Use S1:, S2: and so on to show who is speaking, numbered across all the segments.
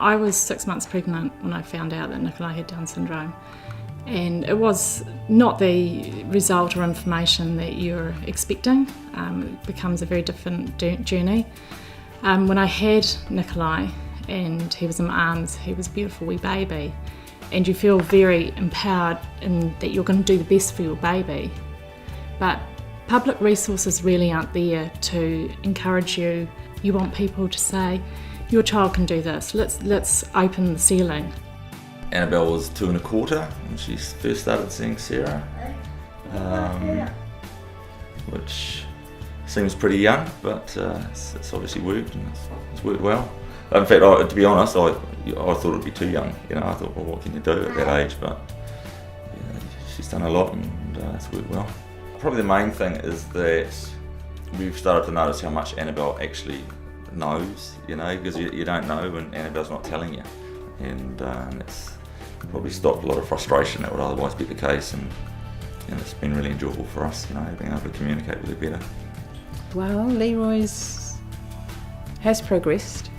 S1: I was 6 months pregnant when I found out that Nikolai had Down syndrome, and it was not the result or information that you're expecting. It becomes a very different journey. When I had Nikolai and he was in my arms, he was a beautiful wee baby, and you feel very empowered in that you're going to do the best for your baby. But public resources really aren't there to encourage you. You want people to say, your child can do this, let's open the ceiling.
S2: Annabelle was 2 1/4 when she first started seeing Sarah, which seems pretty young, but it's obviously worked, and it's worked well. In fact, to be honest, I thought it'd be too young. I thought, well, what can you do at that age? But she's done a lot, and it's worked well. Probably the main thing is that we've started to notice how much Annabelle actually knows, because you don't know when Annabelle's not telling you, and it's probably stopped a lot of frustration that would otherwise be the case, and it's been really enjoyable for us, being able to communicate with her better.
S3: Well, Leroy's has progressed,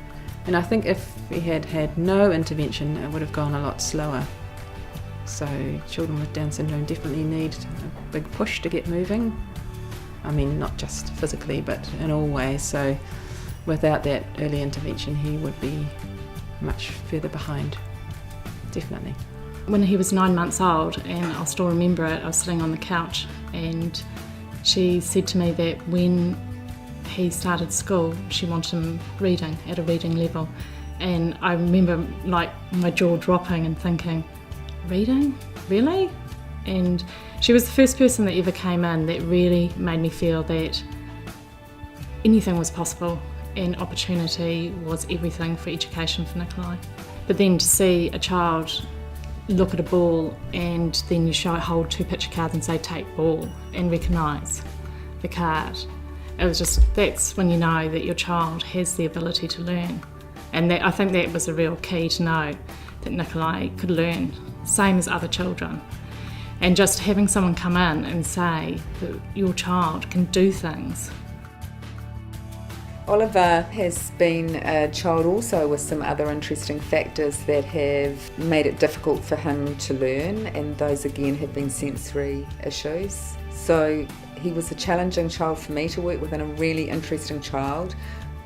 S3: and I think if he had had no intervention, it would have gone a lot slower. So children with Down syndrome definitely need a big push to get moving. I mean, not just physically, but in all ways. So without that early intervention, he would be much further behind, definitely.
S1: When he was 9 months old, and I'll still remember it, I was sitting on the couch and she said to me that when he started school, she wanted him reading at a reading level. And I remember my jaw dropping and thinking, reading? Really? And she was the first person that ever came in that really made me feel that anything was possible and opportunity was everything for education for Nikolai. But then to see a child look at a ball and then you hold 2 picture cards and say take ball and recognise the card, it was just, that's when you know that your child has the ability to learn. And I think that was a real key to know that Nikolai could learn, same as other children. And just having someone come in and say that your child can do things.
S4: Oliver has been a child also with some other interesting factors that have made it difficult for him to learn, and those again have been sensory issues. So he was a challenging child for me to work with, and a really interesting child.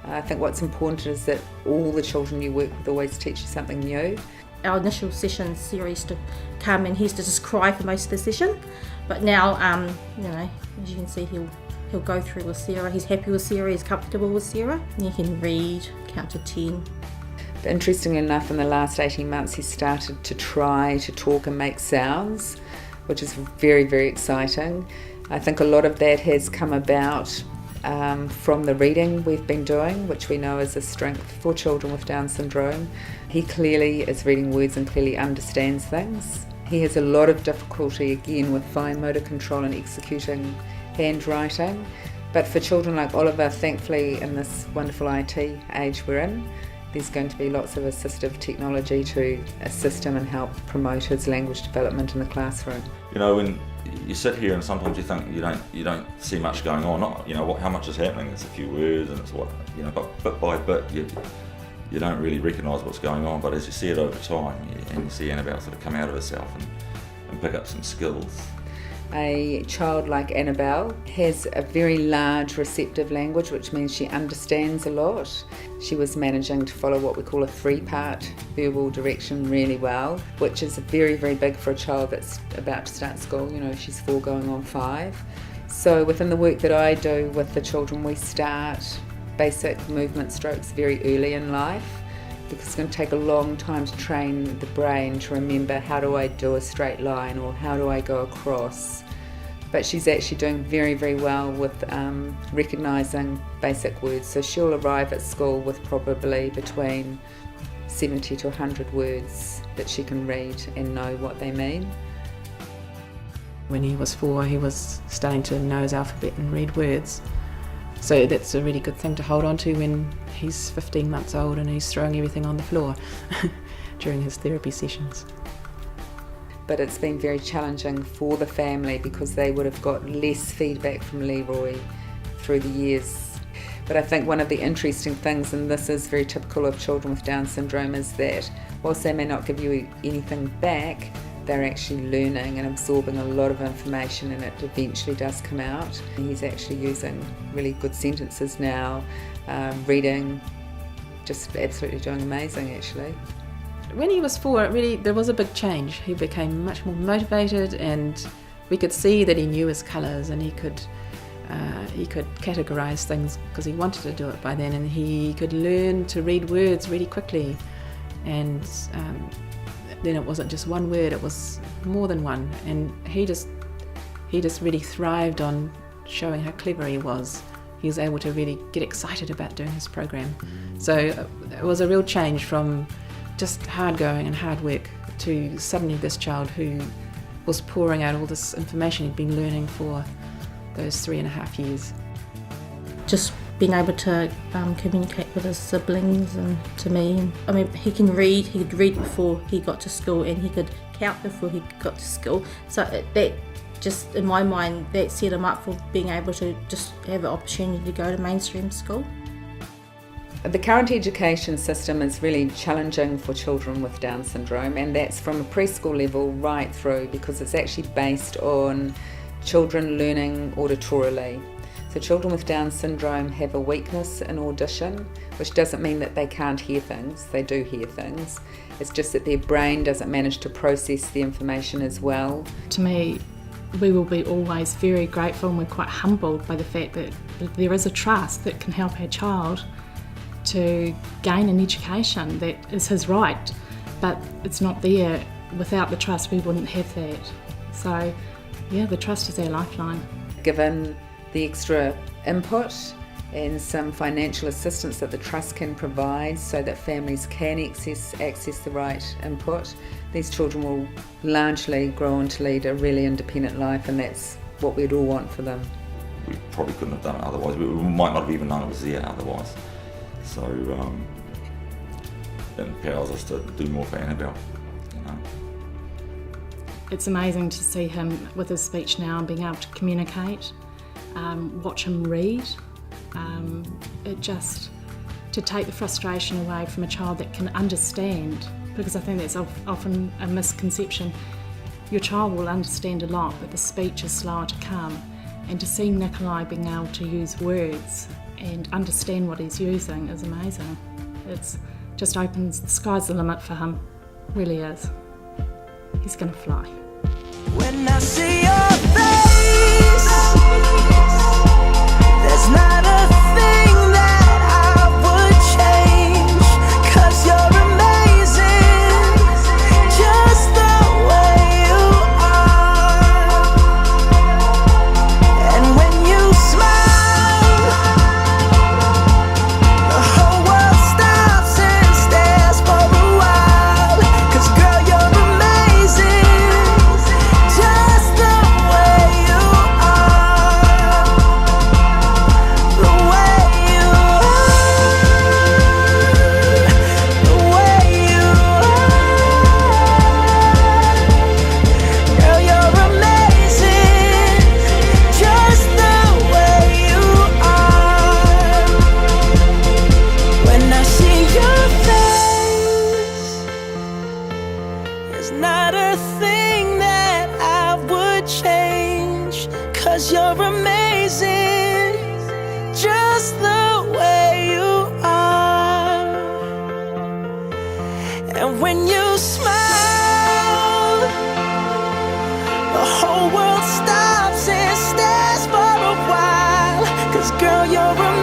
S4: I think what's important is that all the children you work with always teach you something new.
S5: Our initial sessions, Sarah used to come and he used to just cry for most of the session, but now, as you can see, he'll go through with Sarah. He's happy with Sarah, he's comfortable with Sarah. He can read, count to 10.
S4: But interestingly enough, in the last 18 months, he started to try to talk and make sounds, which is very, very exciting. I think a lot of that has come about from the reading we've been doing, which we know is a strength for children with Down syndrome. He clearly is reading words and clearly understands things. He has a lot of difficulty, again, with fine motor control and executing handwriting. But for children like Oliver, thankfully, in this wonderful IT age we're in, there's going to be lots of assistive technology to assist him and help promote his language development in the classroom.
S2: When you sit here and sometimes you think you don't see much going on. How much is happening? It's a few words, and it's but bit by bit you don't really recognise what's going on. But as you see it over time, and you see Annabelle sort of come out of herself and pick up some skills.
S4: A child like Annabelle has a very large receptive language, which means she understands a lot. She was managing to follow what we call a 3-part verbal direction really well, which is very, very big for a child that's about to start school. She's 4 going on 5. So within the work that I do with the children, we start basic movement strokes very early in life, because it's going to take a long time to train the brain to remember, how do I do a straight line, or how do I go across. But she's actually doing very, very well with recognising basic words. So she'll arrive at school with probably between 70 to 100 words that she can read and know what they mean.
S3: When he was 4, he was starting to know his alphabet and read words. So that's a really good thing to hold on to when he's 15 months old and he's throwing everything on the floor during his therapy sessions.
S4: But it's been very challenging for the family because they would have got less feedback from Leroy through the years. But I think one of the interesting things, and this is very typical of children with Down syndrome, is that whilst they may not give you anything back, they're actually learning and absorbing a lot of information, and it eventually does come out. He's actually using really good sentences now, reading, just absolutely doing amazing actually.
S3: When he was 4, there was a big change. He became much more motivated, and we could see that he knew his colours, and he could categorise things because he wanted to do it by then, and he could learn to read words really quickly. And then it wasn't just one word, it was more than one, and he just really thrived on showing how clever he was. He was able to really get excited about doing his program. So it was a real change from just hard going and hard work to suddenly this child who was pouring out all this information he'd been learning for those 3.5 years.
S5: Just being able to communicate with his siblings and to me. I mean, he could read before he got to school, and he could count before he got to school. So that just, in my mind, that set him up for being able to just have an opportunity to go to mainstream school.
S4: The current education system is really challenging for children with Down syndrome, and that's from a preschool level right through, because it's actually based on children learning auditorily. So children with Down syndrome have a weakness in audition, which doesn't mean that they can't hear things. They do hear things. It's just that their brain doesn't manage to process the information as well.
S1: To me, we will be always very grateful, and we're quite humbled by the fact that there is a trust that can help our child to gain an education that is his right, but it's not there. Without the trust, we wouldn't have that. So yeah, the trust is our lifeline.
S4: Given the extra input and some financial assistance that the trust can provide so that families can access the right input, these children will largely grow on to lead a really independent life, and that's what we'd all want for them.
S2: We probably couldn't have done it otherwise. We might not have even known it was there otherwise. So it empowers us to do more for Annabelle, you know.
S1: It's amazing to see him with his speech now and being able to communicate, watch him read. It just, to take the frustration away from a child that can understand, because I think that's often a misconception. Your child will understand a lot, but the speech is slower to come. And to see Nikolai being able to use words and understand what he's using is amazing. It's just opens, the sky's the limit for him, really is. He's gonna fly.
S6: When I see your face, there's not a thing that I would change, 'cause you're amazing, just the way you are. And when you smile, the whole world stops and stares for a while, 'cause girl, you're amazing, just the way you are, the way you are, the way you are. Girl, you're amazing, just the way you are. When I see your face, there's not a thing that I would change, 'cause you're amazing, just the way you are. And when you smile, the whole world stops and stares for a while, 'cause girl, you're amazing,